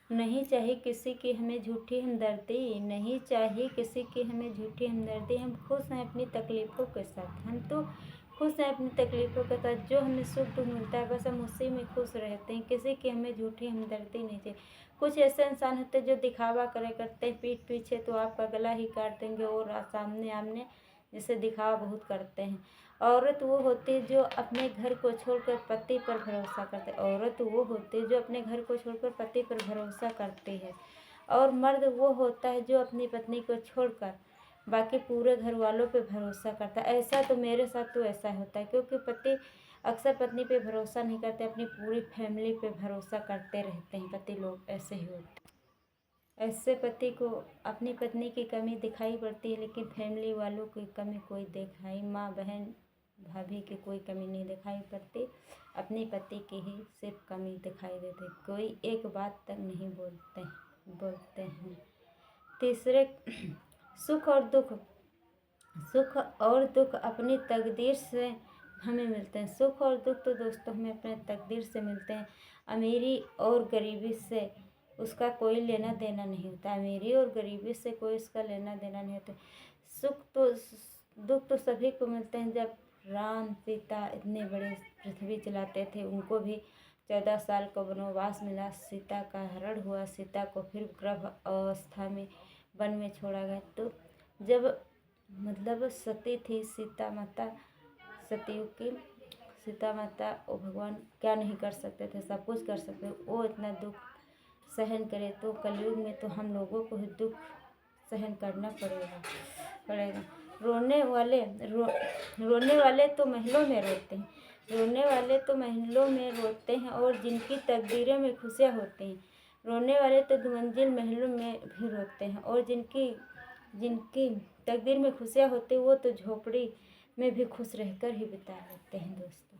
नहीं चाहिए किसी की हमें झूठी हमदर्दी, नहीं चाहिए किसी की हमें झूठी हमदर्दी। हम खुश हैं अपनी तकलीफ़ों के साथ, हम तो खुश हैं अपनी तकलीफ़ों के साथ। जो हमें सुख दुख मिलता है बस हम उसी में खुश रहते हैं, किसी की हमें झूठी हमदर्दी नहीं चाहिए। कुछ ऐसे इंसान होते हैं जो दिखावा करे करते हैं पीठ पीछे, तो आपका गला ही काट देंगे, और सामने आमने जैसे दिखावा बहुत करते हैं। औरत वो होती है जो अपने घर को छोड़कर पति पर भरोसा करते है, औरत वो होती है जो अपने घर को छोड़कर पति पर भरोसा करती है, और मर्द वो होता है जो अपनी पत्नी को छोड़कर बाकी पूरे घर वालों पे भरोसा करता है। ऐसा तो मेरे साथ तो ऐसा होता है, क्योंकि पति अक्सर पत्नी पे भरोसा नहीं करते, अपनी पूरी फैमिली पे भरोसा करते रहते हैं। पति लोग ऐसे ही होते हैं। ऐसे पति को अपनी पत्नी की कमी दिखाई पड़ती है, लेकिन फैमिली वालों की कमी कोई दिखाई, माँ बहन भाभी की कोई कमी नहीं दिखाई पड़ती, अपने पति की ही सिर्फ कमी दिखाई देती, कोई एक बात तक नहीं बोलते हैं। तीसरे, सुख और दुख, सुख और दुख अपनी तकदीर से हमें मिलते हैं। सुख और दुख तो दोस्तों हमें अपने तकदीर से मिलते हैं। अमीरी और गरीबी से उसका कोई लेना देना नहीं होता, अमीरी और गरीबी से कोई उसका लेना देना नहीं होता। सुख तो दुख तो सभी को मिलते हैं। जब राम सीता इतने बड़े पृथ्वी चलाते थे, उनको भी 14 साल का वनवास मिला, सीता का हरण हुआ, सीता को फिर गर्भ अवस्था में वन में छोड़ा गया। तो जब मतलब सती थी सीता माता, सतयुग की सीता माता, वो भगवान क्या नहीं कर सकते थे, सब कुछ कर सकते, वो इतना दुख सहन करे, तो कलयुग में तो हम लोगों को ही दुख सहन करना पड़ेगा। रोने वाले तो महलों में रोते हैं, रोने वाले तो महलों में रोते हैं, और जिनकी तकदीरों में खुशियाँ होती हैं। रोने वाले तो दुमंजिल महलों में भी रोते हैं, और जिनकी तकदीर में खुशियाँ होती हैं वो तो झोपड़ी में भी खुश रहकर ही बिता लेते हैं दोस्तों।